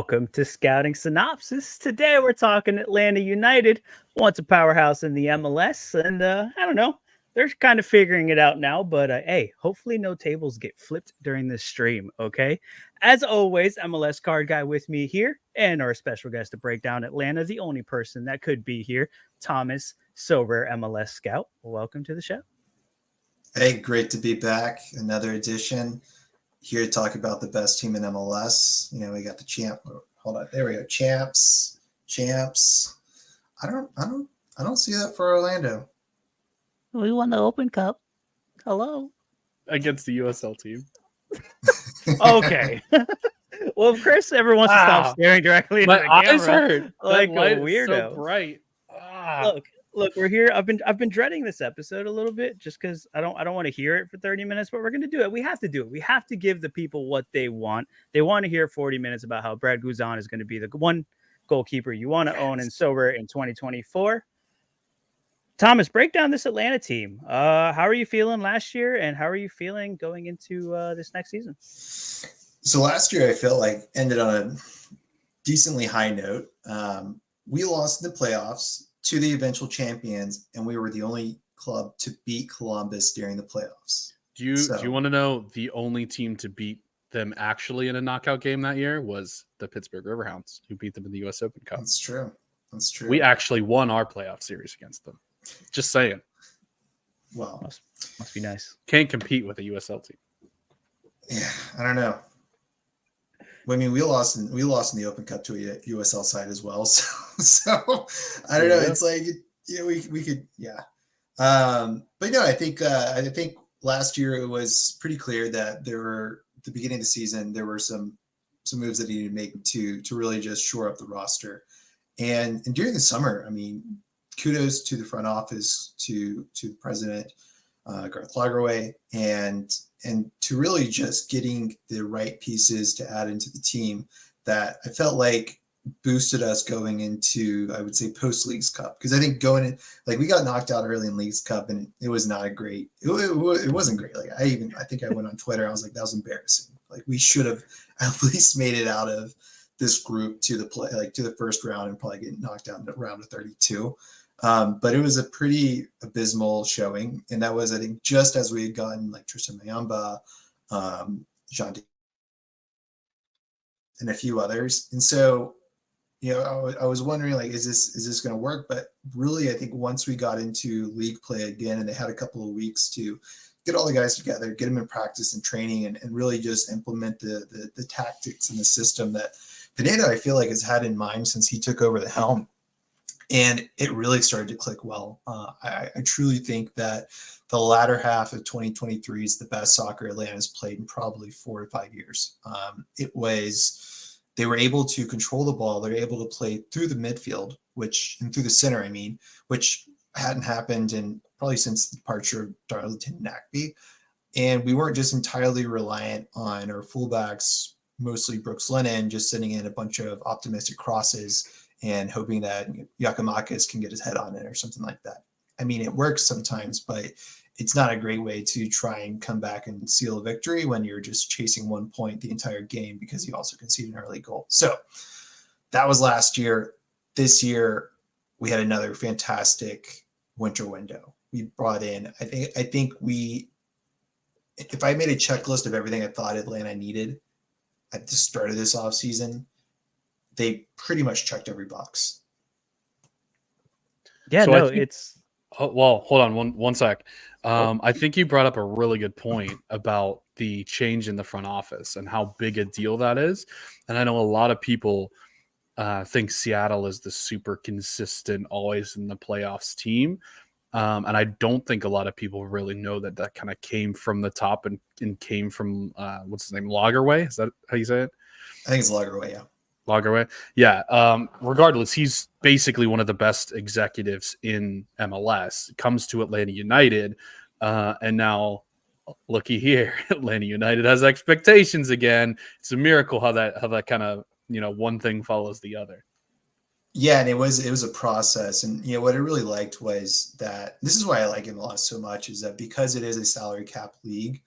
Welcome to Scouting Synopsis. Today we're talking Atlanta United, once a powerhouse in the MLS, and I don't know, they're kind of figuring it out now, but hey, hopefully no tables get flipped during this stream, okay? As always, MLS card guy with me here, and our special guest to break down Atlanta, the only person that could be here, Thomas, Sorare MLS Scout. Welcome to the show. Hey, great to be back. Another edition. Here to talk about the best team in MLS. You know, we got the champ. Hold on, there we go. Champs. I don't see that for Orlando. We won the Open Cup. Hello. Against the USL team. Okay. Well, if Chris ever wants to stop staring directly into the camera, hurt. like that a weirdo. So bright. Look, we're here. I've been dreading this episode a little bit just because I don't want to hear it for 30 minutes, but we're gonna do it. We have to do it. We have to give the people what they want. They want to hear 40 minutes about how Brad Guzan is going to be the one goalkeeper you want to own in Sober in 2024. Thomas, break down this Atlanta team. How are you feeling last year, and how are you feeling going into this next season? So last year I felt like ended on a decently high note. We lost in the playoffs to the eventual champions, and we were the only club to beat Columbus during the playoffs. Do you want to know the only team to beat them actually in a knockout game that year was the Pittsburgh Riverhounds, who beat them in the U.S. Open Cup? That's true. We actually won our playoff series against them. Just saying. Well, must be nice. Can't compete with a USL team. Yeah, I don't know. I mean, we lost in the Open Cup to a USL side as well. So I don't know. It's like, we could, yeah. But no, I think last year it was pretty clear that there were, at the beginning of the season, there were some moves that he needed to make to really just shore up the roster. And during the summer, I mean, kudos to the front office, to the president, Garth Lagerwey, and to really just getting the right pieces to add into the team that I felt like boosted us going into, I would say, post Leagues Cup. Because I think going in, like, we got knocked out early in Leagues Cup, and it was not a great. It wasn't great. Like I think I went on Twitter. I was like, that was embarrassing. Like, we should have at least made it out of this group to the first round and probably get knocked out in the round of 32. But it was a pretty abysmal showing. And that was, I think, just as we had gotten like Tristan Mayamba, Jean and a few others. And so, I was wondering, like, is this going to work? But really, I think once we got into league play again, and they had a couple of weeks to get all the guys together, get them in practice and training, and really just implement the tactics and the system that Pineda, I feel like, has had in mind since he took over the helm. And it really started to click well. I truly think that the latter half of 2023 is the best soccer Atlanta's played in probably 4 to 5 years. They were able to control the ball. They're able to play through the midfield, and through the center, which hadn't happened in probably since the departure of Darlington Nagby. And we weren't just entirely reliant on our fullbacks, mostly Brooks Lennon, just sending in a bunch of optimistic crosses and hoping that Giacomakis can get his head on it or something like that. I mean, it works sometimes, but it's not a great way to try and come back and seal a victory when you're just chasing 1 point the entire game because you also conceded an early goal. So that was last year. This year, we had another fantastic winter window. We brought in, I think if I made a checklist of everything I thought Atlanta needed at the start of this offseason, they pretty much checked every box. Yeah, so no, hold on one sec. I think you brought up a really good point about the change in the front office and how big a deal that is. And I know a lot of people think Seattle is the super consistent, always in the playoffs team. And I don't think a lot of people really know that kind of came from the top and came from, what's his name, Lagerwey? Is that how you say it? I think it's Lagerwey, yeah. Lagerway. Yeah. Regardless, he's basically one of the best executives in MLS. Comes to Atlanta United, and now looky here, Atlanta United has expectations again. It's a miracle how that kind of one thing follows the other. Yeah, and it was a process, and what I really liked was that this is why I like MLS so much is that because it is a salary cap league,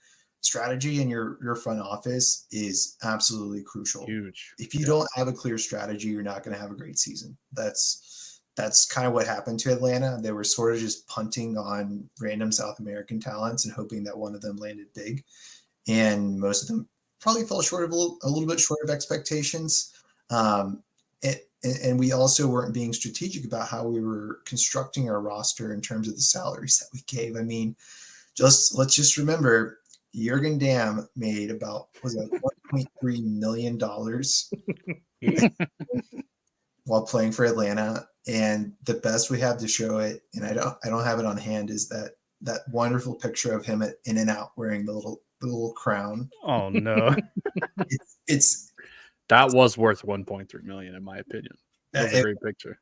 strategy in your front office is absolutely crucial. Huge. If you don't have a clear strategy, you're not going to have a great season. That's kind of what happened to Atlanta. They were sort of just punting on random South American talents and hoping that one of them landed big. And most of them probably fell short of a little bit short of expectations. And we also weren't being strategic about how we were constructing our roster in terms of the salaries that we gave. I mean, let's just remember, Jürgen Damm made about, was it $1.3 million while playing for Atlanta. And the best we have to show it, and I don't have it on hand, is that wonderful picture of him at In-N-Out wearing the little crown. Oh no. That was worth 1.3 million in my opinion. That was a great picture.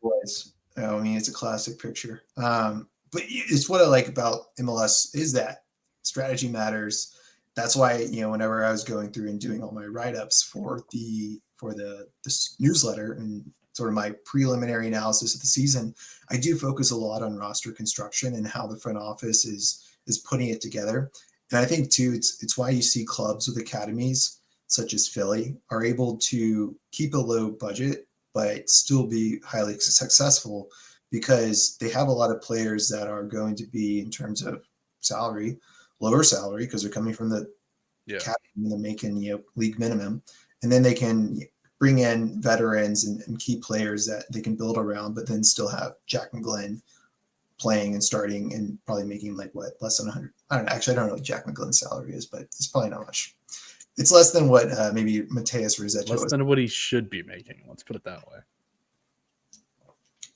I mean, it's a classic picture. But it's what I like about MLS is that strategy matters. That's why, whenever I was going through and doing all my write-ups for the newsletter and sort of my preliminary analysis of the season, I do focus a lot on roster construction and how the front office is putting it together. And I think too, it's why you see clubs with academies such as Philly are able to keep a low budget but still be highly successful, because they have a lot of players that are going to be, in terms of salary, lower salary because they're coming from the academy and they're making league minimum, and then they can bring in veterans and key players that they can build around, but then still have Jack McGlynn playing and starting and probably making less than 100. I don't know. Actually, I don't know what Jack McGlynn's salary is, but it's probably not much. It's less than what maybe Mateus Rossetto less than what he should be making. Let's put it that way.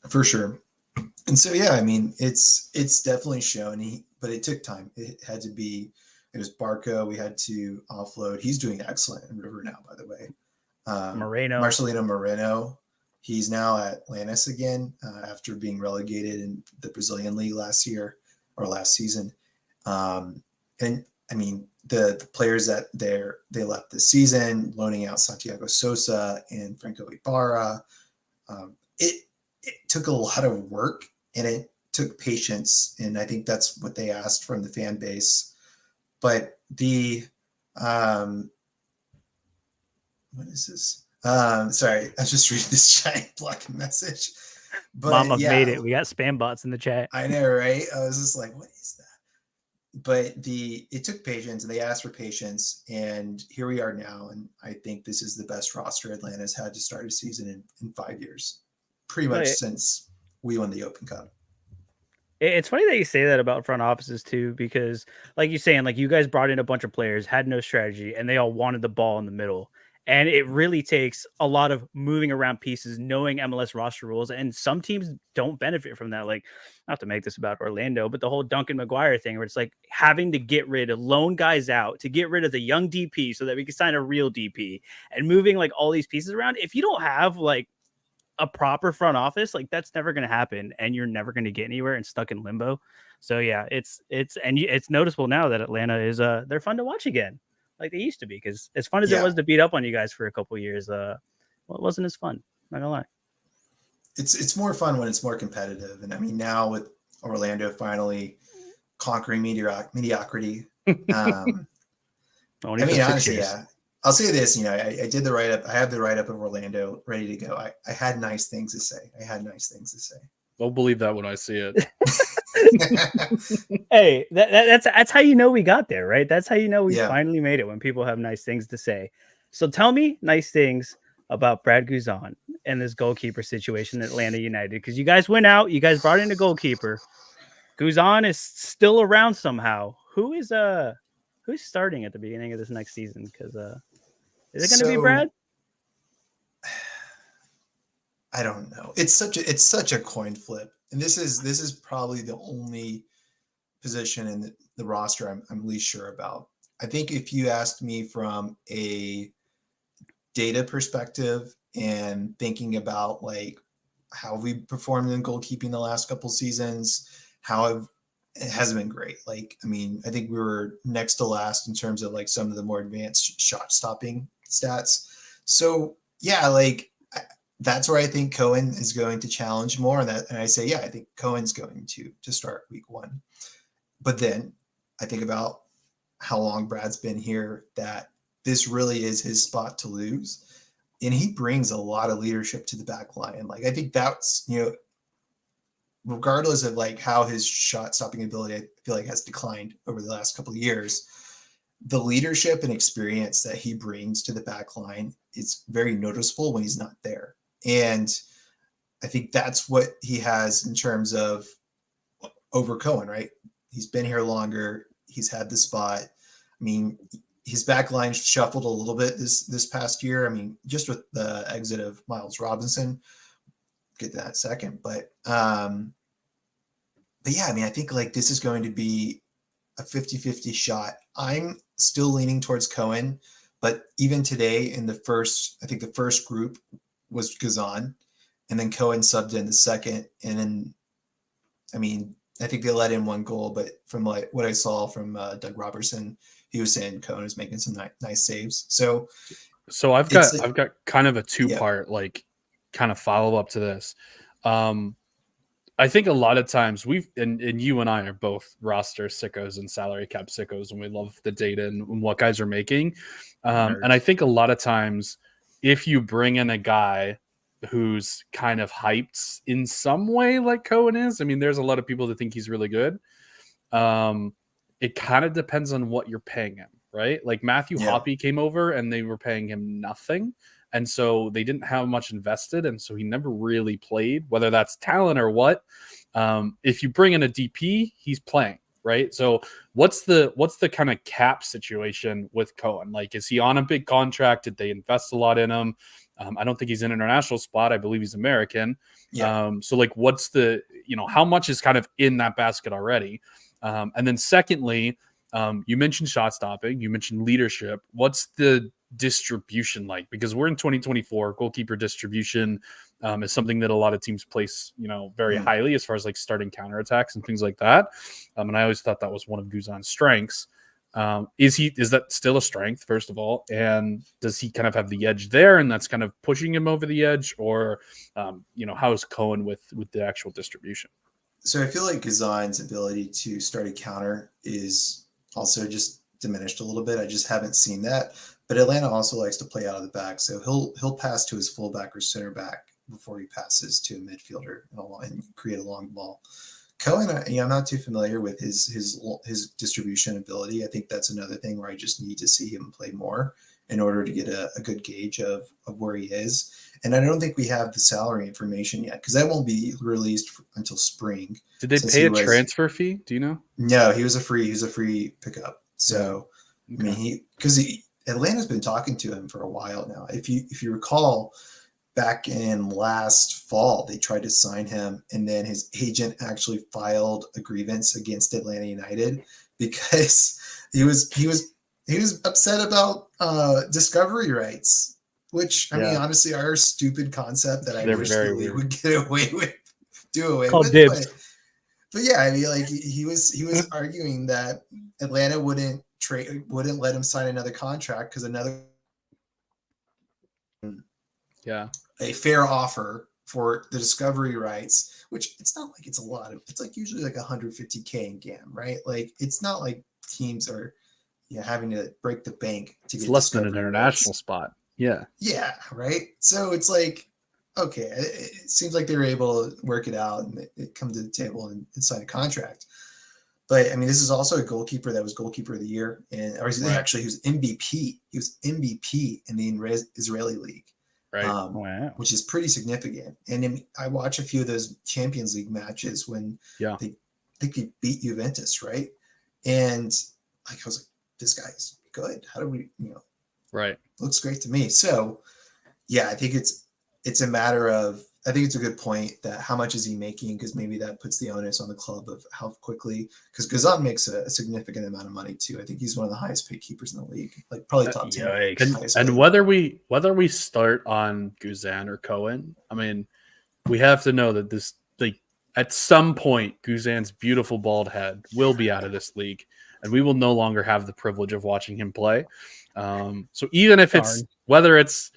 For sure. And so, yeah, I mean, it's definitely shown, but it took time. It was Barco. We had to offload. He's doing excellent in River now, by the way. Marcelino Moreno. He's now at Lannis again after being relegated in the Brazilian league last season. And I mean, the players that they left this season, loaning out Santiago Sosa and Franco Ibarra. It took a lot of work and it took patience. And I think that's what they asked from the fan base. But what is this? Sorry, I was just reading this giant block message. But Mama made it. We got spam bots in the chat. I know, right? I was just like, what is that? But it took patience, and they asked for patience, and here we are now. And I think this is the best roster Atlanta's had to start a season in 5 years, pretty much since we won the Open Cup. It's funny that you say that about front offices too, because like you're saying, like you guys brought in a bunch of players, had no strategy, and they all wanted the ball in the middle. And it really takes a lot of moving around pieces, knowing MLS roster rules. And some teams don't benefit from that. Like, not to make this about Orlando, but the whole Duncan McGuire thing, where it's like having to get rid of loan guys out to get rid of the young DP so that we can sign a real DP, and moving like all these pieces around. If you don't have like a proper front office, like that's never going to happen, and you're never going to get anywhere and stuck in limbo. So yeah, it's noticeable now that Atlanta is they're fun to watch again, like they used to be, because as fun as it was to beat up on you guys for a couple years, well, it wasn't as fun, not gonna lie. It's more fun when it's more competitive. And I mean, now with Orlando finally conquering mediocrity, I mean, honestly, I'll say this, I did the write-up. I have the write-up of Orlando ready to go. I had nice things to say. I'll believe that when I see it. Hey, that's how you know we got there, right? That's how you know we finally made it, when people have nice things to say. So tell me nice things about Brad Guzan and this goalkeeper situation at Atlanta United, because you guys went out, you guys brought in a goalkeeper. Guzan is still around somehow. Who's starting at the beginning of this next season? Because is it going to be Brad? I don't know. It's such a coin flip, and this is probably the only position in the roster I'm least sure about. I think if you asked me from a data perspective and thinking about like how we performed in goalkeeping the last couple seasons, it hasn't been great. Like, I mean, I think we were next to last in terms of like some of the more advanced shot stopping stats. So yeah, like that's where I think Cohen is going to challenge more on that. And I say, I think Cohen's going to start week 1. But then I think about how long Brad's been here, that this really is his spot to lose. And he brings a lot of leadership to the back line. Like, I think that's, regardless of like how his shot stopping ability, I feel like has declined over the last couple of years, the leadership and experience that he brings to the back line is very noticeable when he's not there. And I think that's what he has in terms of over Cohen, right? He's been here longer. He's had the spot. I mean, his back line shuffled a little bit this past year. I mean, just with the exit of Miles Robinson, get to that in a second. But yeah, I mean, I think like this is going to be a 50-50 shot. I'm still leaning towards Cohen, but even today I think the first group was Gazan, and then Cohen subbed in the second. And then, I mean, I think they let in one goal, but from like what I saw from Doug Robertson, he was saying Cohen was making some nice saves. So I've got kind of a two-part kind of follow up to this. I think a lot of times and you and I are both roster sickos and salary cap sickos, and we love the data and what guys are making. And I think a lot of times if you bring in a guy who's kind of hyped in some way like Cohen is, I mean, there's a lot of people that think he's really good. It kind of depends on what you're paying him, right? Like Matthew Hoppe came over and they were paying him nothing. And so they didn't have much invested. And so he never really played, whether that's talent or what. If you bring in a DP, he's playing, right? So what's the kind of cap situation with Cohen? Like, is he on a big contract? Did they invest a lot in him? I don't think he's an international spot. I believe he's American. Yeah. So like, what's the, how much is kind of in that basket already? And then secondly, you mentioned shot stopping, you mentioned leadership. What's the distribution like? Because we're in 2024, goalkeeper distribution is something that a lot of teams place, very highly as far as like starting counterattacks and things like that. And I always thought that was one of Guzan's strengths. Is that still a strength, first of all? And does he kind of have the edge there and that's kind of pushing him over the edge? Or, how is Cohen with the actual distribution? So I feel like Gazan's ability to start a counter is also just diminished a little bit. I just haven't seen that. But Atlanta also likes to play out of the back. So he'll pass to his fullback or center back before he passes to a midfielder and create a long ball. Cohen, I'm not too familiar with his distribution ability. I think that's another thing where I just need to see him play more in order to get a good gauge of where he is. And I don't think we have the salary information yet because that won't be released until spring. Did they pay a transfer fee? Do you know? No, he was a free pickup. So okay. I mean, Atlanta's been talking to him for a while now. If you recall, back in last fall, they tried to sign him, and then his agent actually filed a grievance against Atlanta United because he was upset about discovery rights. Which, I mean, honestly, are a stupid concept that I wish the league would get away with, do away with. But yeah, I mean, like he was arguing that Atlanta wouldn't let him sign another contract because a fair offer for the discovery rights, which it's not like it's a lot of, it's like usually like 150K in GAM, right? Like it's not like teams are having to break the bank to get less than an international spot. Yeah. Yeah. Right. So it's like, okay, it seems like they were able to work it out and it come to the table and sign a contract. But I mean, this is also a goalkeeper that was goalkeeper of the year. Actually, he was MVP. He was MVP in the Israeli league. Right. Wow. Which is pretty significant. And I watch a few of those Champions League matches when they beat Juventus. Right. And like, I was like, this guy's good. How do we, right. Looks great to me. So, yeah, I think it's a matter of, I think it's a good point that how much is he making? Because maybe that puts the onus on the club of how quickly, because Gazan makes a significant amount of money too. I think he's one of the highest paid keepers in the league, like probably top 10. And whether we start on Guzan or Cohen, I mean, we have to know that this, like, at some point, Guzan's beautiful bald head will be out of this league, and we will no longer have the privilege of watching him play. So even if whether it's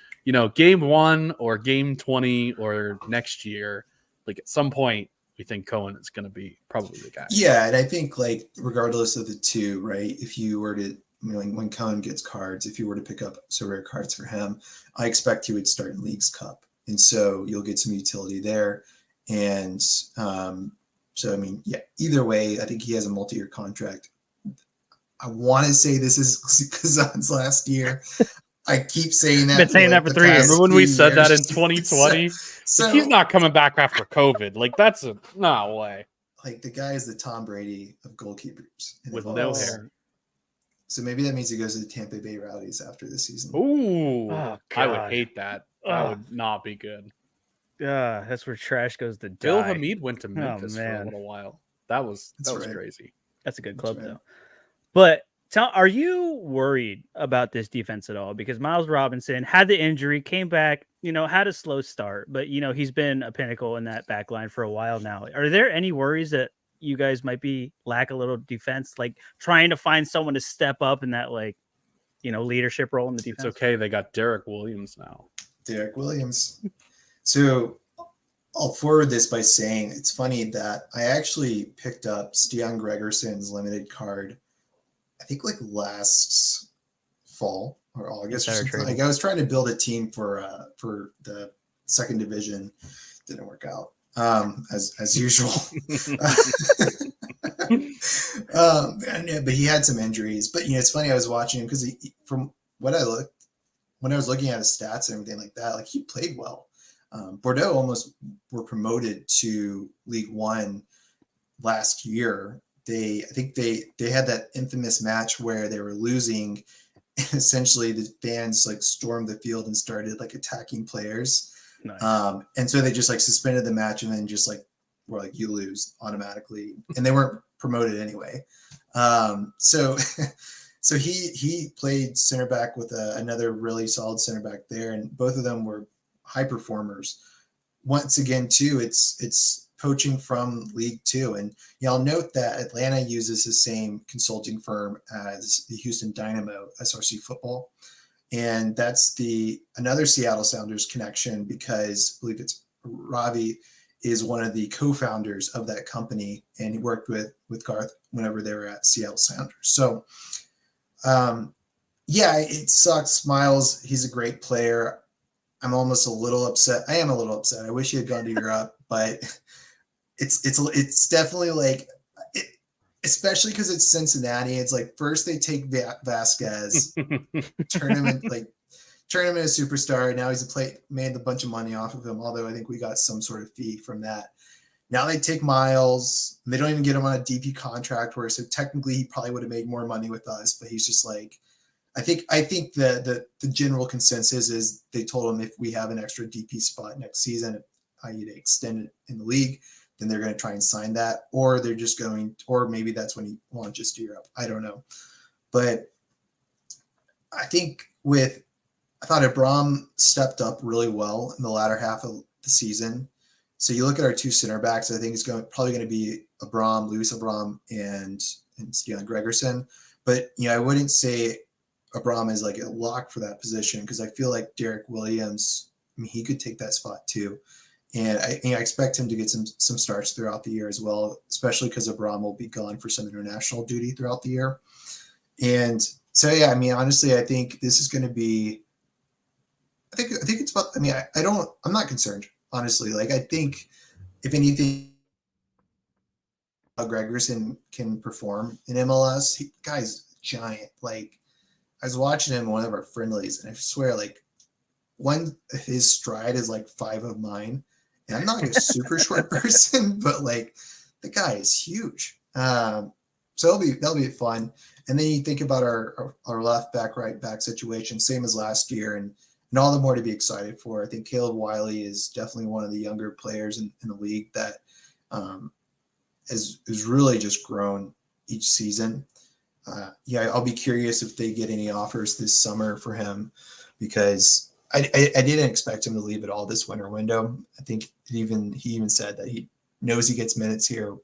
game 1 or game 20 or next year, like at some point we think Cohen is going to be probably the guy. Yeah, and I think like regardless of the two, right? If you were to, when Cohen gets cards, if you were to pick up Sorare cards for him, I expect he would start in Leagues Cup, and so you'll get some utility there. And so I mean, yeah, either way, I think he has a multi-year contract. I want to say this is Kazan's last year. I keep saying that. Been saying that for 3 years. Remember when we said that in 2020? So he's not coming back after COVID. Like that's no way. Like the guy is the Tom Brady of goalkeepers with no hair. So maybe that means he goes to the Tampa Bay Rowdies after the season. Ooh, I would hate that. That would not be good. Yeah, that's where trash goes to die. Bill Hamid went to Memphis for a little while. That was right. crazy. That's a good club though. But are you worried about this defense at all? Because Miles Robinson had the injury, came back, had a slow start, but he's been a pinnacle in that back line for a while now. Are there any worries that you guys might be lack a little defense, like trying to find someone to step up in that leadership role in the defense? It's okay. They got Derek Williams now. Derek Williams. So I'll forward this by saying it's funny that I actually picked up Stian Gregerson's limited card, I think like last fall or August or something. Like I was trying to build a team for the second division. Didn't work out. As usual. But he had some injuries. But it's funny, I was watching him because from what I looked when I was looking at his stats and everything like that, like he played well. Bordeaux almost were promoted to League One last year. I think they had that infamous match where they were losing, and essentially the fans like stormed the field and started like attacking players. Nice. And so they just like suspended the match and then just like were like, you lose automatically, and they weren't promoted anyway. So he played center back with another really solid center back there, and both of them were high performers. Once again, too, it's poaching from League Two, and I'll note that Atlanta uses the same consulting firm as the Houston Dynamo SRC Football. And that's another Seattle Sounders connection, because I believe it's Ravi is one of the co-founders of that company, and he worked with Garth whenever they were at Seattle Sounders. So, it sucks. Miles, he's a great player. I'm almost a little upset. I am a little upset. I wish he had gone to Europe, but it's definitely like, especially because it's Cincinnati. It's like first they take Vasquez, turn him into a superstar. Now he's made a bunch of money off of him. Although I think we got some sort of fee from that. Now they take Miles. And they don't even get him on a DP contract, so technically he probably would have made more money with us. But he's just like, I think the general consensus is they told him if we have an extra DP spot next season, i.e. they extend it in the league, then they're going to try and sign that, or they're just going, or maybe that's when he launches to Europe. I don't know. But I thought Abram stepped up really well in the latter half of the season. So you look at our two center backs, I think it's probably going to be Luis Abram and Stian Gregerson. But, I wouldn't say Abram is like a lock for that position, because I feel like Derek Williams, he could take that spot too. And I expect him to get some starts throughout the year as well, especially because Abram will be gone for some international duty throughout the year. And so, honestly, I think this is going to be, I think it's about, I'm not concerned, honestly. Like, I think if anything, Gregerson can perform in MLS. Guy's giant. Like, I was watching him in one of our friendlies, and I swear, like, his stride is like 5 of mine. And I'm not like a super short person, but like the guy is huge. So that'll be fun. And then you think about our left back, right back situation, same as last year, and all the more to be excited for. I think Caleb Wiley is definitely one of the younger players in the league that has really just grown each season. I'll be curious if they get any offers this summer for him, because I didn't expect him to leave at all this winter window. I think he even said that he knows he gets minutes here.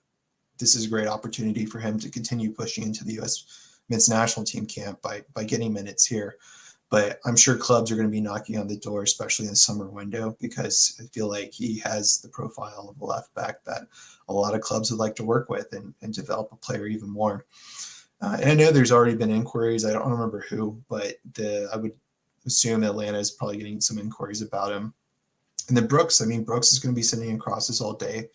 This is a great opportunity for him to continue pushing into the U.S. men's national team camp by getting minutes here. But I'm sure clubs are going to be knocking on the door, especially in the summer window, because I feel like he has the profile of a left back that a lot of clubs would like to work with and develop a player even more. And I know there's already been inquiries. I don't remember who, but I would assume Atlanta is probably getting some inquiries about him. And then Brooks, Brooks is going to be sending in crosses all day.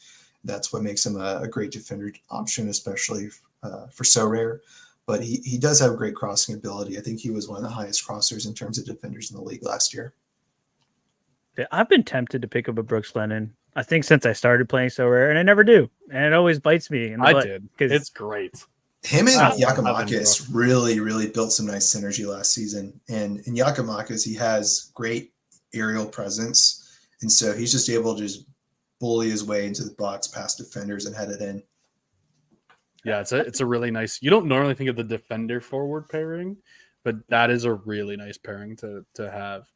That's what makes him a great defender option, especially for Sorare. But he does have great crossing ability. I think he was one of the highest crossers in terms of defenders in the league last year. I've been tempted to pick up a Brooks Lennon. I think since I started playing So Rare, and I never do, and it always bites me in the butt. did. It's great. Him and Yakimakis really built some nice synergy last season. And in Yakimakis, he has great aerial presence, and so he's just able to just bully his way into the box past defenders and head it in. Yeah, it's a really nice. You don't normally think of the defender forward pairing, but that is a really nice pairing to have.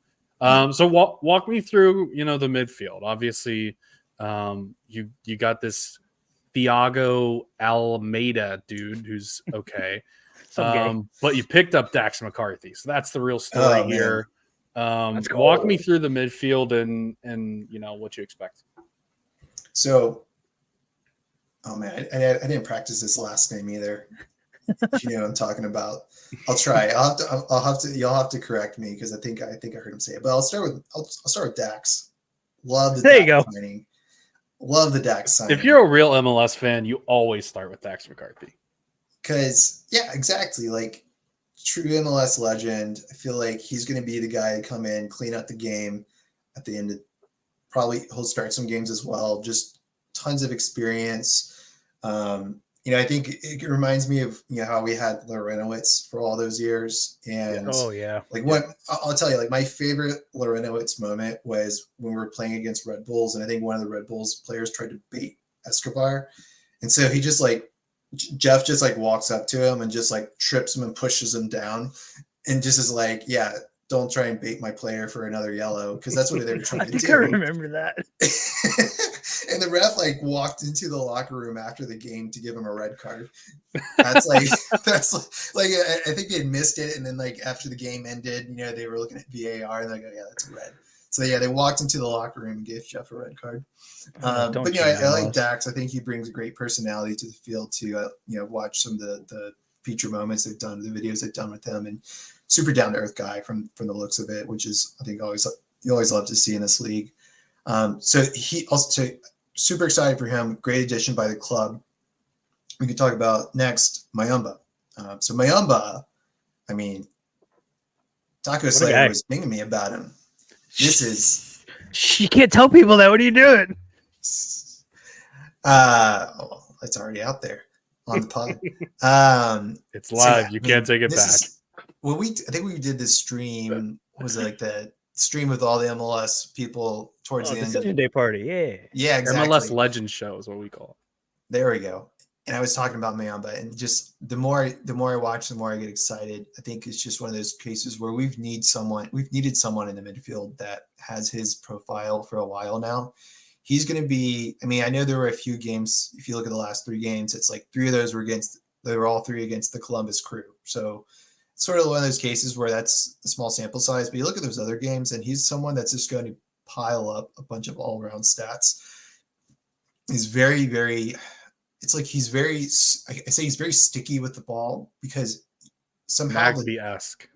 So walk me through, the midfield. Obviously, you got this Thiago Almeida dude who's okay, but you picked up Dax McCarthy, so that's the real story here. Walk me through the midfield and what you expect. So. Oh man, I didn't practice this last name either. If you know what I'm talking about, I'll try. Y'all have to correct me because I think I heard him say it. But I'll start with Dax. Love the Dax signing. Love the Dax signing. If you're a real MLS fan, you always start with Dax McCarthy. Because exactly. Like true MLS legend. I feel like he's going to be the guy to come in, clean up the game at the end of. Probably he'll start some games as well. Just tons of experience. I think it reminds me of how we had Lorenowitz for all those years. And I'll tell you, like my favorite Lorenowitz moment was when we were playing against Red Bulls, and I think one of the Red Bulls players tried to bait Escobar, and so he just Jeff just walks up to him and just trips him and pushes him down, and just is like, yeah. Don't try and bait my player for another yellow, because that's what they were trying to do. I remember that. And the ref walked into the locker room after the game to give him a red card. That's I think they had missed it, and then after the game ended, they were looking at VAR and they're like, oh yeah, that's a red. So yeah, they walked into the locker room and gave Jeff a red card. But I like Dax. I think he brings a great personality to the field too. Watch some of the feature moments they've done, the videos they've done with him, and super down to earth guy from the looks of it, which is I think you always love to see in this league. So he also super excited for him. Great addition by the club. We could talk about next Mayumba. So Mayumba, Taco Slayer was thinking me about him. This is you can't tell people that. What are you doing? It's already out there on the pod. It's live. You can't take it back. I think we did this stream. Was it the stream with all the MLS people towards the end of the day party? Yeah, exactly. MLS Legend Show is what we call it. There we go. And I was talking about Mayumba, and just the more I watch, the more I get excited. I think it's just one of those cases where we've needed someone in the midfield that has his profile for a while now. He's going to be. I know there were a few games. If you look at the last 3 games, it's 3 of those were all 3 against the Columbus Crew. So it's sort of one of those cases where that's a small sample size. But you look at those other games, and he's someone that's just going to pile up a bunch of all-around stats. He's very, very. It's he's very sticky with the ball, because somehow Magsby-esque.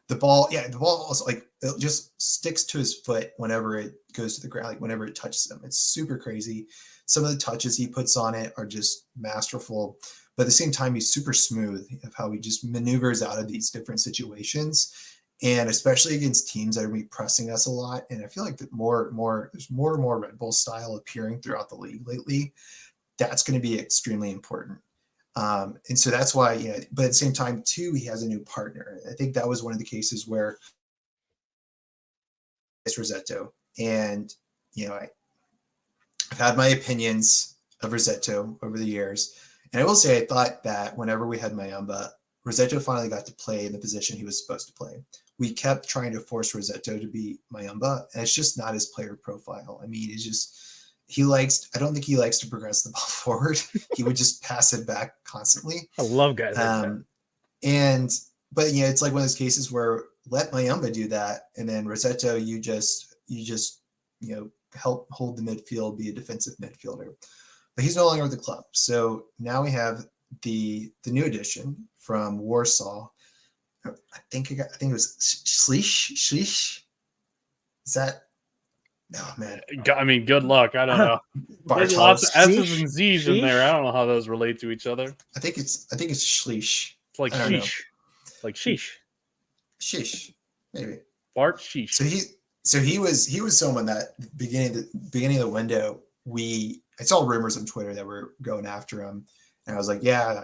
The ball is it just sticks to his foot whenever it goes to the ground, whenever it touches him. It's super crazy. Some of the touches he puts on it are just masterful, but at the same time, he's super smooth of how he just maneuvers out of these different situations, and especially against teams that are going to be pressing us a lot. And I feel like that there's more and more Red Bull style appearing throughout the league lately. That's going to be extremely important. And so that's why, but at the same time too, he has a new partner. I think that was one of the cases where it's Rossetto, and, I've had my opinions of Rossetto over the years. And I will say, I thought that whenever we had Mayumba, Rossetto finally got to play in the position he was supposed to play. We kept trying to force Rossetto to be Mayumba, and it's just not his player profile. It's just, I don't think he likes to progress the ball forward. He would just pass it back constantly. I love guys like that. But it's one of those cases where let Mayumba do that, and then Rossetto, you just help hold the midfield, be a defensive midfielder. But he's no longer with the club. So now we have the new addition from Warsaw. I think it was Schleich. Is that? Oh man. I mean, good luck. I don't know. There's lots of S's and Z's in there. I don't know how those relate to each other. I think it's Schleich. It's like sheesh. Like sheesh. Sheesh. Maybe. Bart sheesh. So he was someone that beginning of the window, I saw rumors on Twitter that were going after him, and I was like, yeah,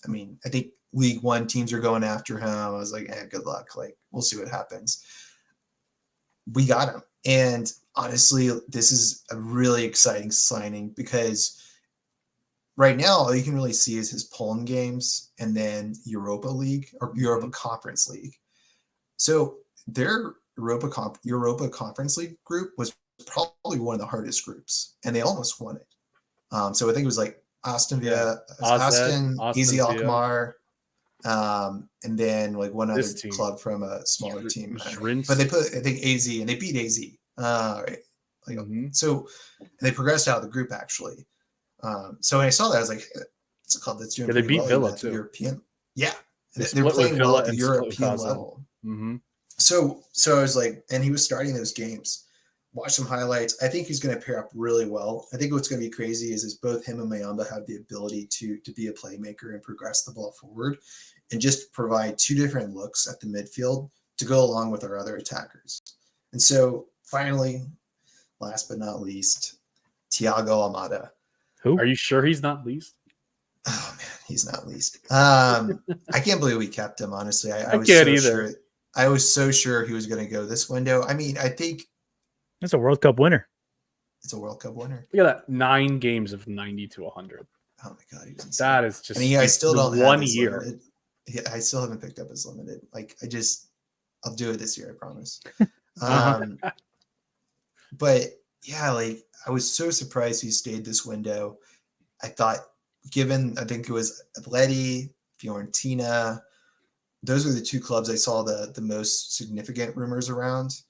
I mean, I think League One teams are going after him. I was like, good luck. Like, we'll see what happens. We got him, and honestly, this is a really exciting signing because right now all you can really see is his Poland games and then Europa League or Europa Conference League. So their Europa Conference League group was probably one of the hardest groups, and they almost won it. So I think it was like Aston, Easy Alkmaar, and then like one other club from a smaller team. But they put, I think, AZ, and they beat AZ. Right. Like, so they progressed out of the group actually. So when I saw that, I was like, it's a club that's doing they beat well Villa too. European. Yeah, they're playing well at the European level. So I was like, and he was starting those games. Watch some highlights. I think he's going to pair up really well. I think what's going to be crazy is both him and Mayumba have the ability to be a playmaker and progress the ball forward and just provide two different looks at the midfield to go along with our other attackers. And so finally, last but not least, Thiago Almada. Who? Are you sure he's not leased? Oh man, he's not leased. I can't believe we kept him, honestly. I was can't so either. Sure, I was so sure he was going to go this window. I mean, I think that's a World Cup winner. It's a World Cup winner. Look at that, 9 games of 90 to 100. Oh my god, he was insane. That is just. I mean, I still don't have 1 year. I still haven't picked up his limited. Like, I'll do it this year, I promise. But yeah, like I was so surprised he stayed this window. I thought, I think it was Atleti, Fiorentina. Those were the two clubs I saw the most significant rumors around.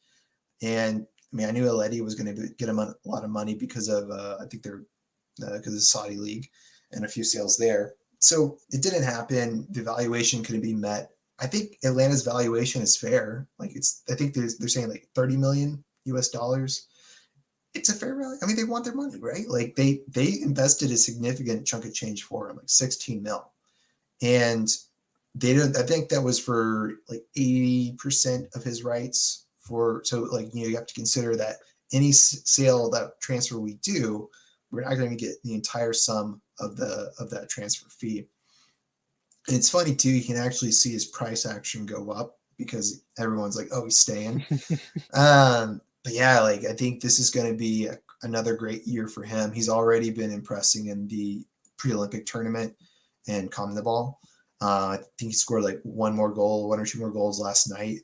And I mean, I knew Atleti was going to get him a lot of money because of, I think because of the Saudi league and a few sales there. So it didn't happen. The valuation couldn't be met. I think Atlanta's valuation is fair. Like I think they're saying like $30 million US. It's a fair value. I mean, they want their money, right? Like they invested a significant chunk of change for him, like 16 mil. And I think that was for like 80% of his rights so like, you have to consider that any sale, that transfer we do, we're not going to get the entire sum of that transfer fee. And it's funny too, you can actually see his price action go up because everyone's like, oh, he's staying. But yeah, like I think this is going to be another great year for him. He's already been impressing in the pre-Olympic tournament and CONMEBOL. I think he scored like one or two more goals last night.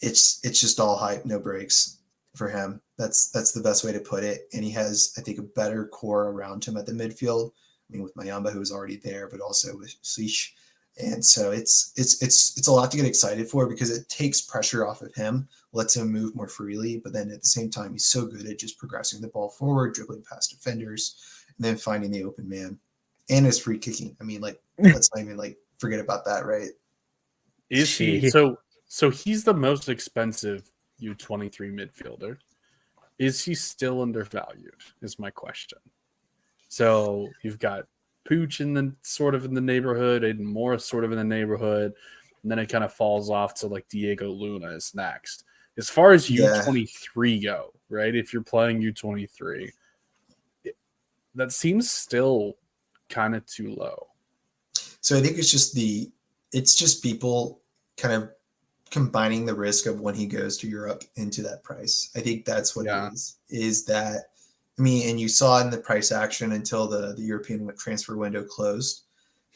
It's just all hype, no breaks for him. That's the best way to put it. And he has, I think, a better core around him at the midfield. I mean, with Mayumba, who was already there, but also with Schleich. And so it's a lot to get excited for because it takes pressure off of him, lets him move more freely. But then at the same time, he's so good at just progressing the ball forward, dribbling past defenders, and then finding the open man and his free kicking. I mean, like, let's not even like forget about that, right? Is he so he's the most expensive U23 midfielder? Is he still undervalued? Is my question. So you've got Pooch in the neighborhood, Aiden Morris sort of in the neighborhood, and then it kind of falls off to like Diego Luna is next. As far as U23 go, right? If you're playing U23, that seems still kind of too low. So I think it's just people kind of combining the risk of when he goes to Europe into that price. I think that's what it is that, I mean, and you saw in the price action until the European transfer window closed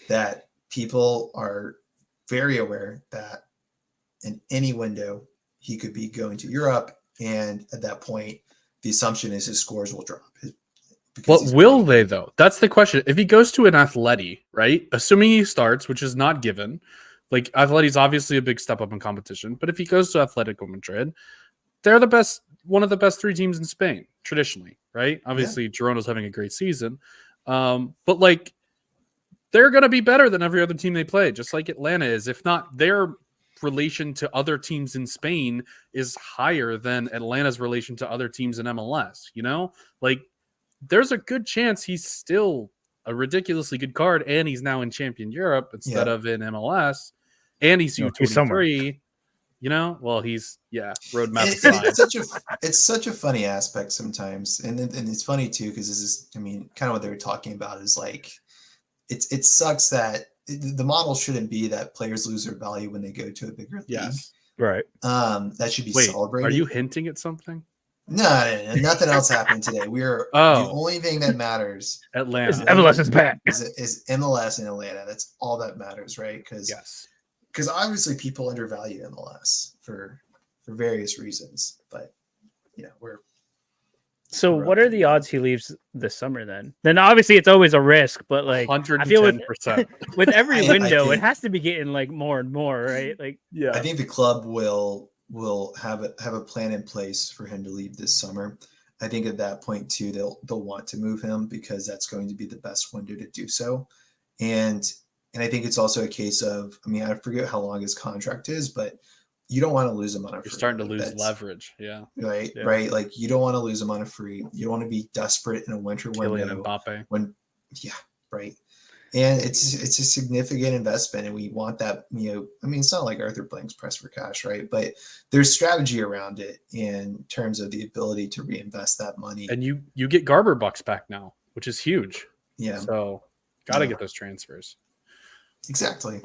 that people are very aware that in any window he could be going to Europe. And at that point, the assumption is his scores will drop. But will they though? That's the question. If he goes to an Atleti, right? Assuming he starts, which is not given, Like Atleti's obviously a big step up in competition, but if he goes to Atletico Madrid, they're the best, one of the best 3 teams in Spain traditionally, right? Obviously, Girona's having a great season, but like they're going to be better than every other team they play, just like Atlanta is. If not, their relation to other teams in Spain is higher than Atlanta's relation to other teams in MLS. You know, like there's a good chance he's still a ridiculously good card, and he's now in Champion Europe instead of in MLS, and he's U23. You know, well, he's roadmap aside. It's such a funny aspect sometimes, and it's funny too because this is, I mean, kind of what they were talking about is like it sucks that the model shouldn't be that players lose their value when they go to a bigger league. Yes, right. That should be celebrated. Are you hinting at something? No, nothing else happened today. We are the only thing that matters. Atlanta. MLS is back. Is MLS in Atlanta. That's all that matters, right? Because obviously people undervalue MLS for various reasons, but you know we're. So what are the odds he leaves this summer then? Then obviously it's always a risk, but like 110%. I feel with every window, it has to be getting like more and more, right? Like I think the club will have a plan in place for him to leave this summer. I think at that point too, they'll want to move him because that's going to be the best window to do so. And I think it's also a case of, I mean, I forget how long his contract is, but you don't want to lose him on a free. You're starting to lose leverage. Yeah. Right. Yeah. Right. Like you don't want to lose him on a free. You don't want to be desperate in a winter window. Mbappe. Right. And it's a significant investment, and we want that. You know, I mean, it's not like Arthur Blank's press for cash, right? But there's strategy around it in terms of the ability to reinvest that money. And you get Garber bucks back now, which is huge. Yeah. So got to get those transfers. Exactly.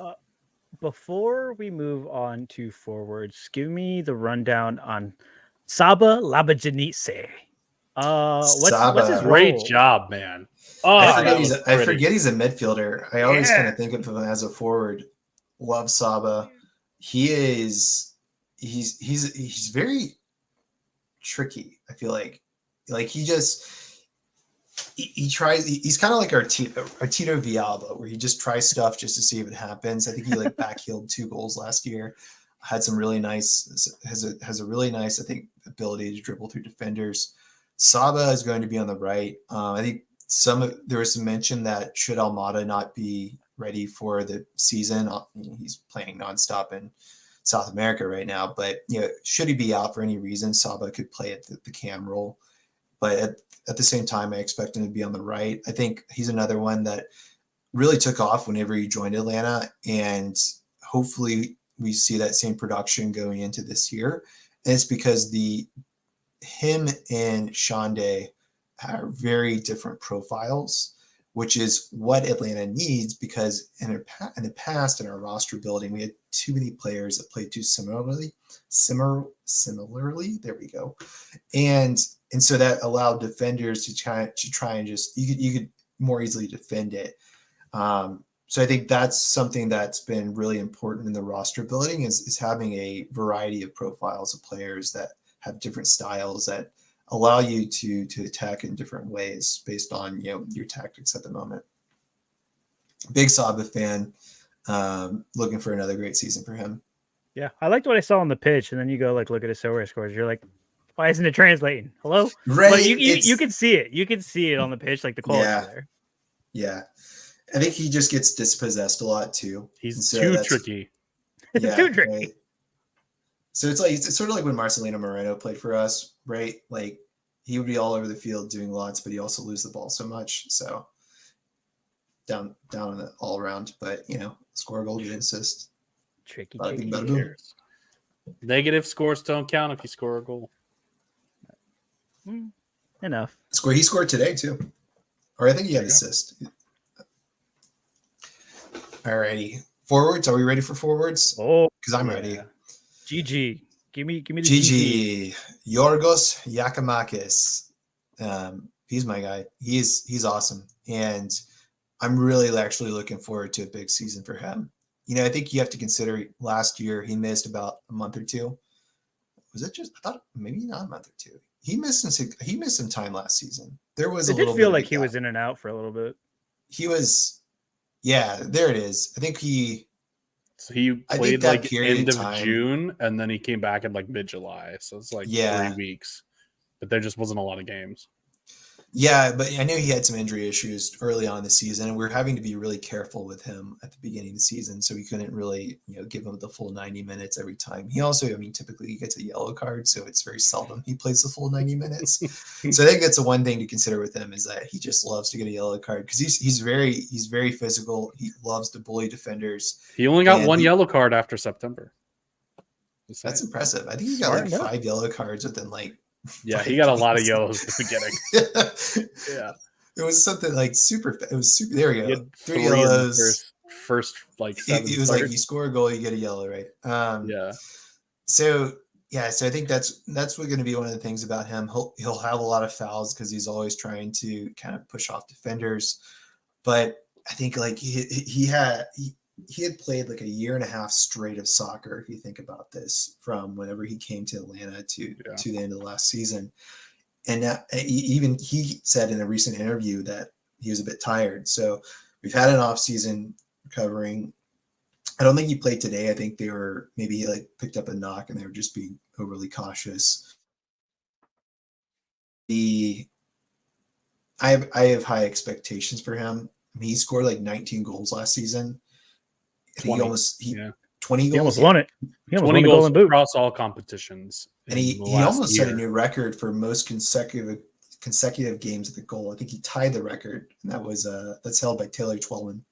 Before we move on to forwards, give me the rundown on Saba Labajanice. What's his role? Great job, man. I forget he's a midfielder. I always kind of think of him as a forward. Love Saba. He's very tricky. I feel like he tries. He's kind of like Tito Villalba, where he just tries stuff just to see if it happens. I think he like backheeled 2 goals last year. Had some really nice, has a really nice, I think, ability to dribble through defenders. Saba is going to be on the right. I think there was some mention that should Almada not be ready for the season, he's playing nonstop in South America right now, but you know, should he be out for any reason, Saba could play at the cam role. But at the same time, I expect him to be on the right. I think he's another one that really took off whenever he joined Atlanta, and hopefully we see that same production going into this year. And it's because him and Shande are very different profiles, which is what Atlanta needs, because in the past in our roster building, we had too many players that played too similarly. There we go. And so that allowed defenders to try and just, you could more easily defend it. So I think that's something that's been really important in the roster building is having a variety of profiles of players that have different styles that allow you to attack in different ways based on, you know, your tactics at the moment. Big Saba fan, looking for another great season for him. Yeah, I liked what I saw on the pitch, and then you go like look at his Sorare scores. You're like, why isn't it translating? Hello, right? But you can see it. You can see it on the pitch, like the quality there. Yeah, I think he just gets dispossessed a lot too. He's too tricky. Yeah, too tricky. Right? So it's sort of like when Marcelino Moreno played for us, right? Like he would be all over the field doing lots, but he also lose the ball so much. So down on the all around, but you know, score a goal, get an assist. Tricky. Negative scores don't count if you score a goal. Enough. He scored today too, or I think he had an assist. Alrighty, forwards. Are we ready for forwards? Oh, because I'm ready. GG. Give me the GG. Yorgos Yakimakis. He's my guy. He's awesome, and I'm really actually looking forward to a big season for him. You know, I think you have to consider last year he missed about a month or two. Was it just? I thought maybe not a month or two. He missed some time last season. There was it did feel like he was in and out for a little bit. He was, yeah. There it is. I think he So he I think played that like period end of of time- June, and then he came back in like mid-July. So it's like 3 weeks. But there just wasn't a lot of games. Yeah, but I knew he had some injury issues early on in the season, and we are having to be really careful with him at the beginning of the season, so we couldn't really, give him the full 90 minutes every time. He also, typically he gets a yellow card, so it's very seldom he plays the full 90 minutes. So I think that's the one thing to consider with him, is that he just loves to get a yellow card because he's very physical. He loves to bully defenders. He only got one yellow card after September. That's impressive. I think he got like 5 yellow cards within like. Yeah, he got a lot of yellows at the beginning. Yeah. It was something like super. It was super. There we go. 3 yellows. First like 7. It was like you score a goal, you get a yellow, right? Yeah. So I think that's what's going to be one of the things about him. He'll have a lot of fouls because he's always trying to kind of push off defenders. But I think like he had played like a year and a half straight of soccer, if you think about this, from whenever he came to Atlanta to the end of the last season. And even he said in a recent interview that he was a bit tired. So we've had an off season recovering. I don't think he played today. I think they were maybe like picked up a knock and they were just being overly cautious. I have high expectations for him. I mean, he scored like 19 goals last season. 20. He almost 20 goals. He almost won it. He almost 20 won the goals Golden Boot across all competitions. And he almost set a new record for most consecutive games at the goal. I think he tied the record, and that's held by Taylor Twellman.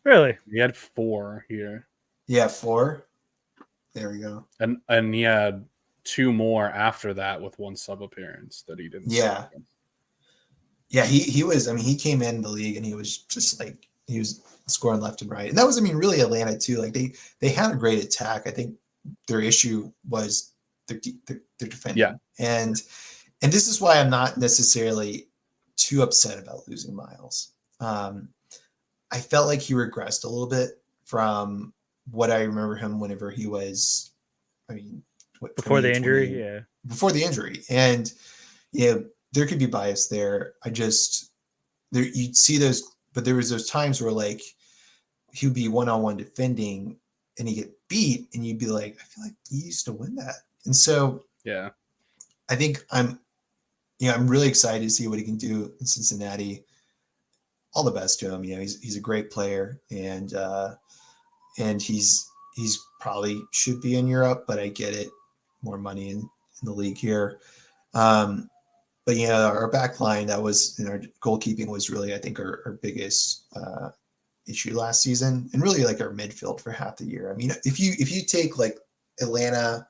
Really? He had 4 here. Yeah, 4. There we go. And he had 2 more after that with 1 sub appearance that he didn't. Yeah. Yeah, he was. I mean, he came in the league and he was just like he was scoring left and right, and that was, I mean, really Atlanta too. Like they had a great attack. I think their issue was their defending. Yeah. And this is why I'm not necessarily too upset about losing Miles. I felt like he regressed a little bit from what I remember him whenever he was, I mean, before the injury. Yeah. Before the injury. And there could be bias there. You'd see those, but there was those times where like he would be one-on-one defending and he'd get beat and you'd be like, I feel like he used to win that. And so yeah, I think I'm really excited to see what he can do in Cincinnati. All the best to him. He's a great player, and he's probably should be in Europe, but I get it, more money in the league here. But our back line, that was, our goalkeeping was really, I think, our biggest issue last season, and really like our midfield for half the year. I mean, if you take like Atlanta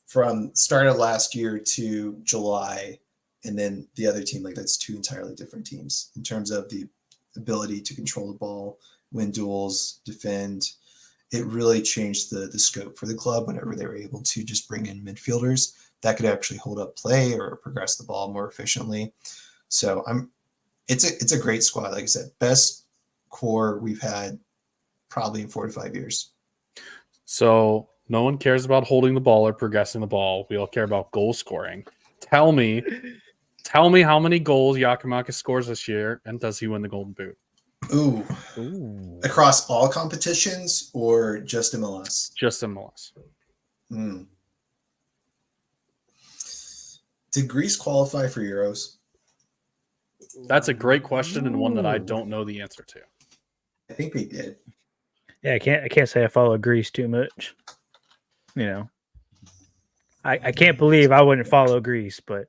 from start of last year to July, and then the other team, like that's 2 entirely different teams in terms of the ability to control the ball, win duels, defend. It really changed the scope for the club whenever they were able to just bring in midfielders that could actually hold up play or progress the ball more efficiently. So it's a great squad. Like I said, best core we've had probably in 4 to 5 years. So no one cares about holding the ball or progressing the ball. We all care about goal scoring. Tell me how many goals Giakoumakis scores this year, and does he win the Golden Boot? Ooh. Across all competitions or just MLS? Just MLS. Did Greece qualify for Euros? That's a great question, and one that I don't know the answer to. I think they did. Yeah, I can't say I follow Greece too much. I can't believe I wouldn't follow Greece, but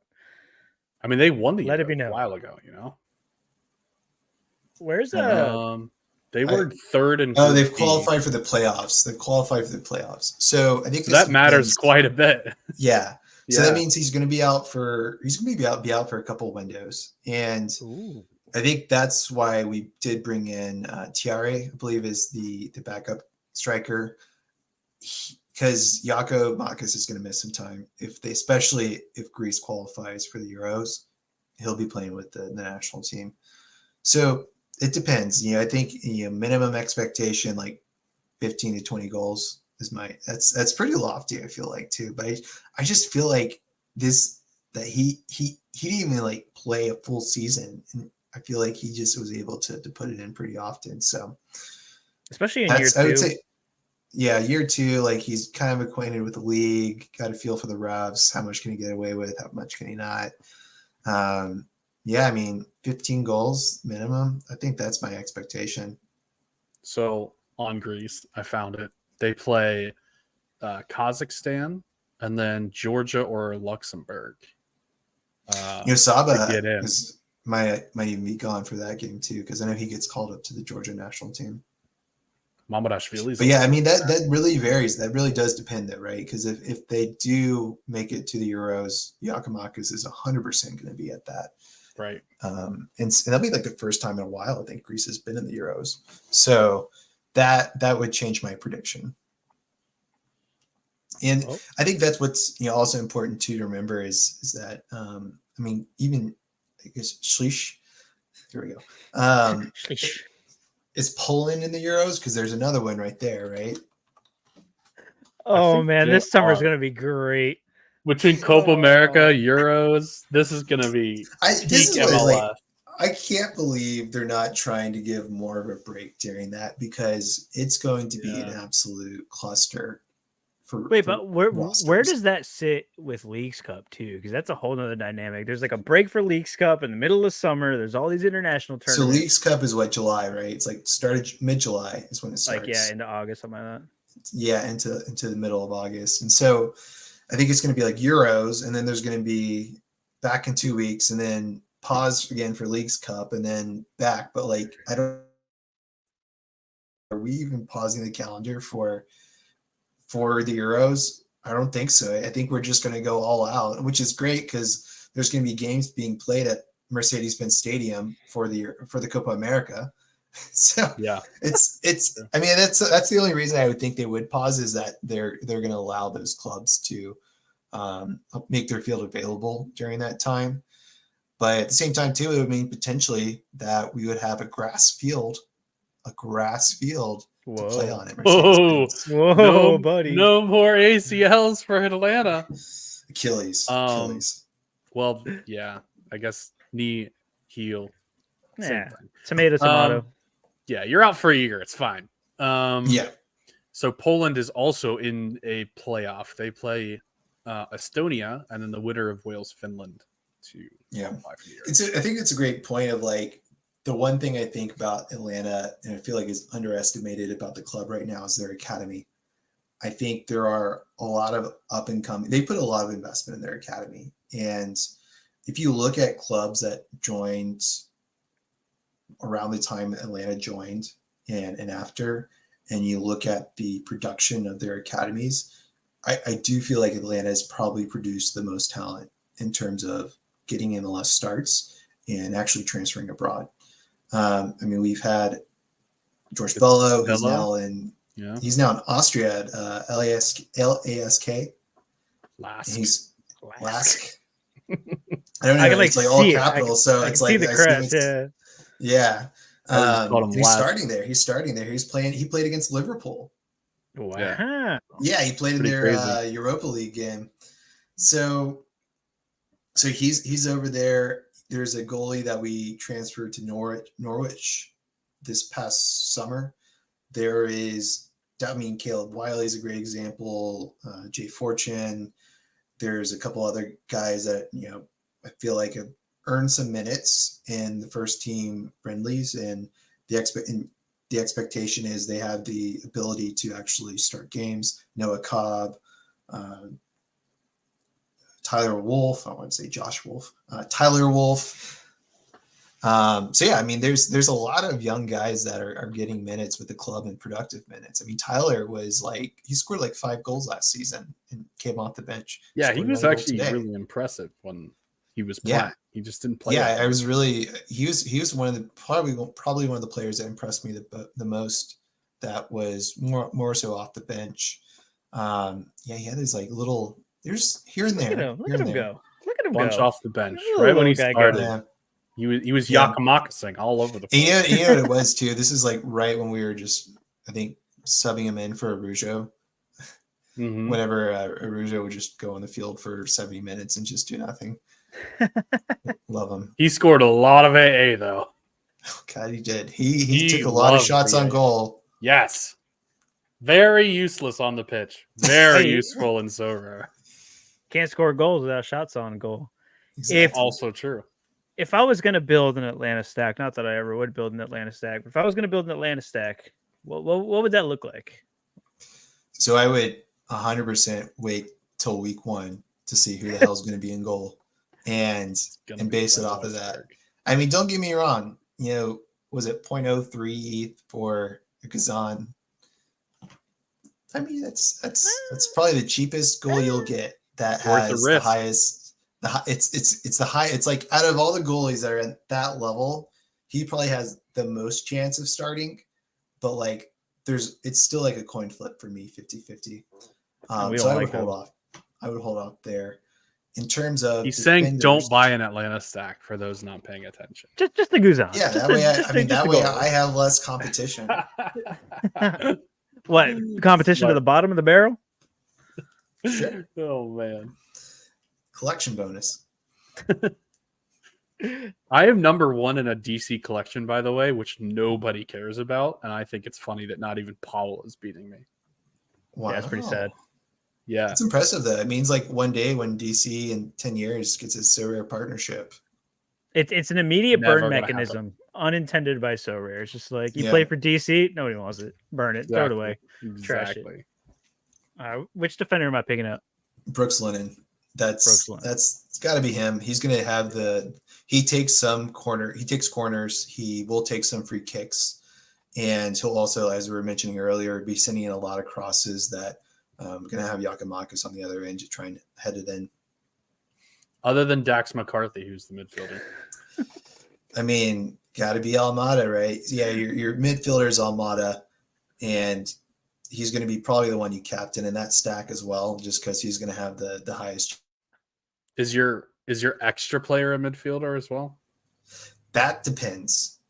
I mean, they won the Let it Euros be known. a while ago, Where's they were third in Oh, they've Group D. qualified for the playoffs. So I think that matters quite a bit. Yeah. So that means he's going to be out for a couple of windows, and I think that's why we did bring in Tiare, I believe, is the backup striker, because Giakoumakis is going to miss some time especially if Greece qualifies for the Euros. He'll be playing with the national team. So it depends. I think minimum expectation like 15 to 20 goals is that's pretty lofty, I feel like, too. But I just feel like that he didn't even like play a full season, and I feel like he just was able to put it in pretty often. So especially in year 2. I would say year 2, like he's kind of acquainted with the league, got a feel for the refs, how much can he get away with, how much can he not. Yeah, I mean, 15 goals minimum. I think that's my expectation. So on Greece, I found it. They play Kazakhstan and then Georgia or Luxembourg. Saba get in. might even be gone for that game too, because I know he gets called up to the Georgia national team. Mamardashvili's. But yeah, I mean that really varies. That really does depend, though, right? Because if they do make it to the Euros, Giacomakis is 100% going to be at that. Right. And that'll be like the first time in a while I think Greece has been in the Euros. So that would change my prediction. And I think that's what's also important too to remember is that I mean, even I guess Schlich, here we go. Is Poland in the Euros? Because there's another one right there, right? Oh man, this summer's gonna be great. Between Copa America, Euros, this is gonna be this is MLS. I can't believe they're not trying to give more of a break during that, because it's going to be an absolute cluster. Wait, but where does that sit with Leagues Cup too? Because that's a whole nother dynamic. There's like a break for Leagues Cup in the middle of summer. There's all these international tournaments. So Leagues Cup is what, July, right? It's like started mid-July is when it starts. Like into August, something like that. Yeah, into the middle of August. And so I think it's going to be like Euros, and then there's going to be back in 2 weeks, and then pause again for Leagues Cup, and then back. But like, are we even pausing the calendar for the Euros? I don't think so. I think we're just going to go all out, which is great because there's going to be games being played at Mercedes-Benz Stadium for the Copa America. So yeah, it's. I mean, that's the only reason I would think they would pause, is that they're going to allow those clubs to make their field available during that time. But at the same time, too, it would mean potentially that we would have a grass field to play on it. Whoa, buddy! No more ACLs for Atlanta. Achilles. Well, yeah, I guess knee, heel. Yeah, tomato. Yeah, you're out for a year. It's fine. Yeah. So Poland is also in a playoff. They play Estonia, and then the winner of Wales, Finland. I think it's a great point of like, the one thing I think about Atlanta, and I feel like is underestimated about the club right now, is their academy. I think there are a lot of up and coming. They put a lot of investment in their academy. And if you look at clubs that joined around the time Atlanta joined and after, and you look at the production of their academies, I do feel like Atlanta has probably produced the most talent in terms of getting MLS starts and actually transferring abroad. I mean, we've had George Bello. He's now in Austria at LASK. Lask. Lask. I don't know. It's like all capitals, so it's like the crest. Yeah. He's starting there. He played against Liverpool. Wow. Yeah, he played in their Europa League game. So he's over there. There's a goalie that we transferred to Norwich this past summer. There is, I mean, Caleb Wiley is a great example. Jay Fortune. There's a couple other guys that, I feel like have earned some minutes in the first team friendlies, and the expectation is they have the ability to actually start games. Noah Cobb, Tyler Wolf. I want to say Josh Wolf. Tyler Wolf. So yeah, I mean, there's a lot of young guys that are getting minutes with the club and productive minutes. I mean, Tyler was like, he scored like 5 goals last season and came off the bench. Yeah, he was actually really impressive when he was playing. He just didn't play. Yeah, I was really. He was one of the probably one of the players that impressed me the most. That was more so off the bench. Yeah, he had these like little. There's here and there. Look at him go. Bunch off the bench right when he started. Yeah. He was Yakimakasing all over the place. And you know what it was too? This is like right when we were just, I think, subbing him in for Arujo. Mm-hmm. Whenever Arujo would just go on the field for 70 minutes and just do nothing. Love him. He scored a lot of AA though. Oh, God, he did. He took a lot of shots on goal. Yes. Very useless on the pitch. Very Hey. useful in Sorare. Can't score goals without shots on goal. Exactly. Also true. If I was going to build an Atlanta stack, not that I ever would build an Atlanta stack, but if I was going to build an Atlanta stack, what would that look like? So I would 100% wait till week 1 to see who the hell's going to be in goal, and base it off of that. I mean, don't get me wrong. You know, was it 0.03 ETH for Kazan? I mean, that's probably the cheapest goal you'll get that has the highest. It's the high. It's like out of all the goalies that are at that level, he probably has the most chance of starting. But like, it's still like a coin flip for me, 50-50. So I would hold off. I would hold off there. In terms of he's saying, don't buy an Atlanta stack for those not paying attention. Just the Guzan. Yeah, that way I have less competition. What competition to the bottom of the barrel? Sure. Oh man. Collection bonus. I am number 1 in a DC collection, by the way, which nobody cares about, and I think it's funny that not even Powell is beating me. Wow, yeah, that's pretty sad. Yeah, it's impressive though. It means like one day when DC in 10 years gets its Sorare partnership, it's an immediate burn mechanism, unintended by Sorare. It's just like you play for DC, nobody wants it, burn it, throw it away, trash it. Which defender am I picking up? Brooks Lennon. That's got to be him. He's going to have he takes corners. He will take some free kicks, and he'll also, as we were mentioning earlier, be sending in a lot of crosses that going to have Giakoumakis on the other end to try and head it in. Other than Dax McCarthy, who's the midfielder? I mean, got to be Almada, right? Yeah, your midfielder is Almada, and he's going to be probably the one you captain in that stack as well, just because he's going to have the highest. Is your extra player a midfielder as well? That depends.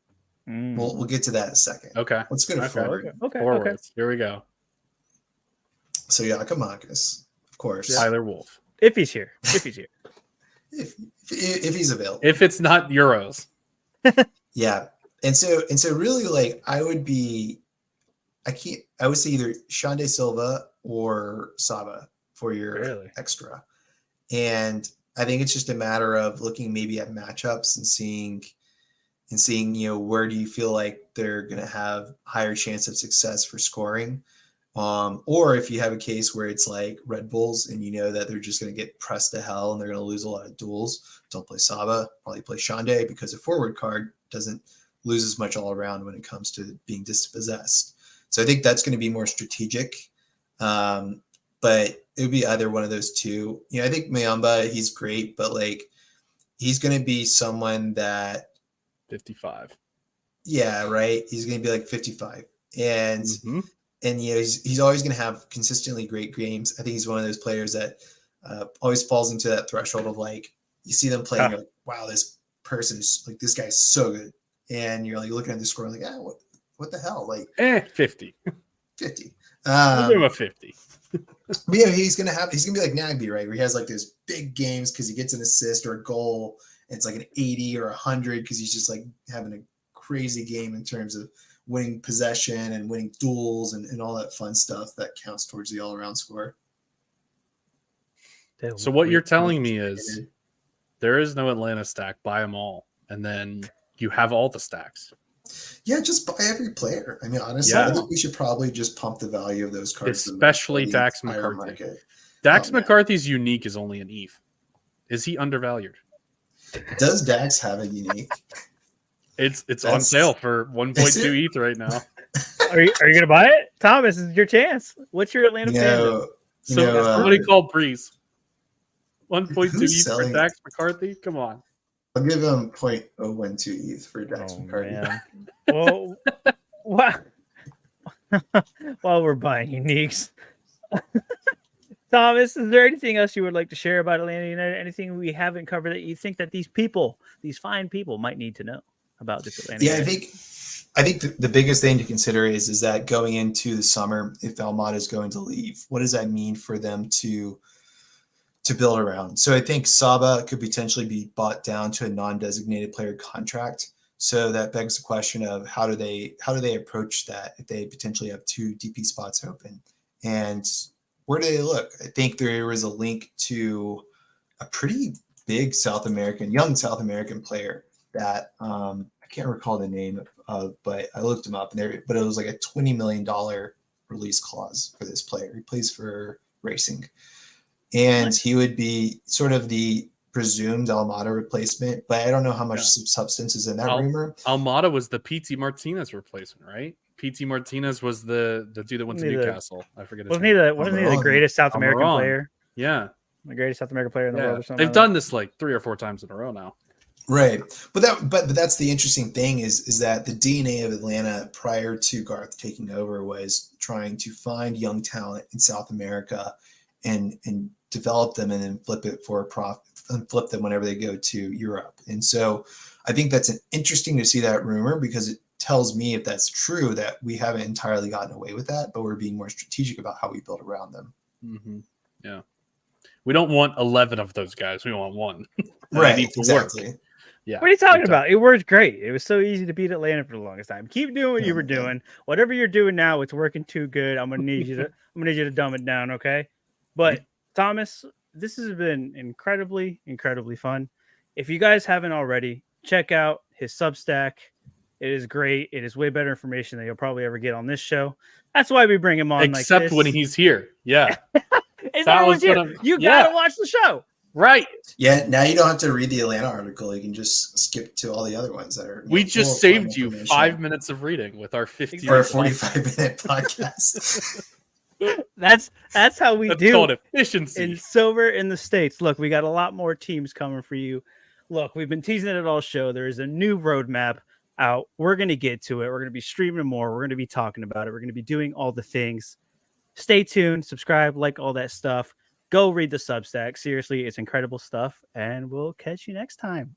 We'll get to that in a second. Okay. Let's go to forward. Okay. Here we go. So Giakoumakis, of course. Tyler Wolf. If he's here. if he's available. If it's not Euros. Yeah. And so really, like, I would say either Shande Silva or Saba for your extra. And I think it's just a matter of looking maybe at matchups and seeing, where do you feel like they're going to have higher chance of success for scoring. Or if you have a case where it's like Red Bulls and you know that they're just going to get pressed to hell and they're going to lose a lot of duels, don't play Saba, probably play Shande, because a forward card doesn't lose as much all around when it comes to being dispossessed. So I think that's going to be more strategic. But it would be either one of those two. I think Mayamba, he's great, but like he's going to be someone that 55. Yeah, right. He's going to be like 55. And he's always going to have consistently great games. I think he's one of those players that always falls into that threshold of like, you see them playing, you're like, wow, this person is like, this guy's so good. And you're like looking at the score like, what the hell? Like 50. 50. I'll give him a 50. But yeah, he's gonna be like Nagby, right? Where he has like those big games because he gets an assist or a goal, and it's like an 80 or 100 because he's just like having a crazy game in terms of winning possession and winning duels and all that fun stuff that counts towards the all-around score. So what you're telling me is there is no Atlanta stack. Buy them all, and then you have all the stacks. Yeah, just buy every player. I mean, honestly, I think we should probably just pump the value of those cards. Especially Dax McCarthy. Dax McCarthy's unique is only an ETH. Is he undervalued? Does Dax have a unique? It's on sale for 1.2 ETH right now. Are you going to buy it? Thomas, this is your chance. What's your Atlanta fan? Somebody call Breeze. 1.2 ETH for Dax McCarthy? Come on. I'll give him 0.012 ETH for Dax McCarthy. Well, while we're buying uniques, Thomas, is there anything else you would like to share about Atlanta United? Anything we haven't covered that you think that these fine people might need to know about this Atlanta United? I think the biggest thing to consider is that going into the summer, if Almada is going to leave, what does that mean for them to build around? So I think Saba could potentially be bought down to a non-designated player contract. So that begs the question of how do they approach that if they potentially have 2 DP spots open, and where do they look? I think there was a link to a pretty big young South American player that I can't recall the name of, but I looked him up, and but it was like a $20 million release clause for this player. He plays for Racing, and he would be sort of the presumed Almada replacement, but I don't know how much substance is in that rumor. Almada was the PT Martinez replacement, right? PT Martinez was the dude that went to Newcastle. I forget his name. Wasn't he the greatest South American player? Yeah. The greatest South American player in the world or something. They've done this like 3 or 4 times in a row now. Right. But that's the interesting thing is that the DNA of Atlanta prior to Garth taking over was trying to find young talent in South America and develop them and then flip it for a profit and flip them whenever they go to Europe. And so I think that's interesting to see that rumor, because it tells me, if that's true, that we haven't entirely gotten away with that, but we're being more strategic about how we build around them. Mm-hmm. Yeah. We don't want 11 of those guys. We want 1. Right. Exactly. Work. Yeah. What are you talking about? It worked great. It was so easy to beat Atlanta for the longest time. Keep doing what you were doing. Whatever you're doing now, it's working too good. I'm gonna need you to dumb it down, okay? But Thomas, this has been incredibly, incredibly fun. If you guys haven't already, check out his Substack. It is great. It is way better information than you'll probably ever get on this show. That's why we bring him on. Except like this. when he's here. Yeah. You gotta watch the show. Right. Yeah. Now you don't have to read the Atlanta article. You can just skip to all the other ones that are. We just saved you 5 minutes of reading with our 50 or 45-minute podcast. That's how we do called efficiency. in Silver in the States. Look, we got a lot more teams coming for you. Look, we've been teasing it all show. There is a new roadmap out. We're going to get to it. We're going to be streaming more. We're going to be talking about it. We're going to be doing all the things. Stay tuned, subscribe, like all that stuff. Go read the Substack. Seriously, it's incredible stuff. And we'll catch you next time.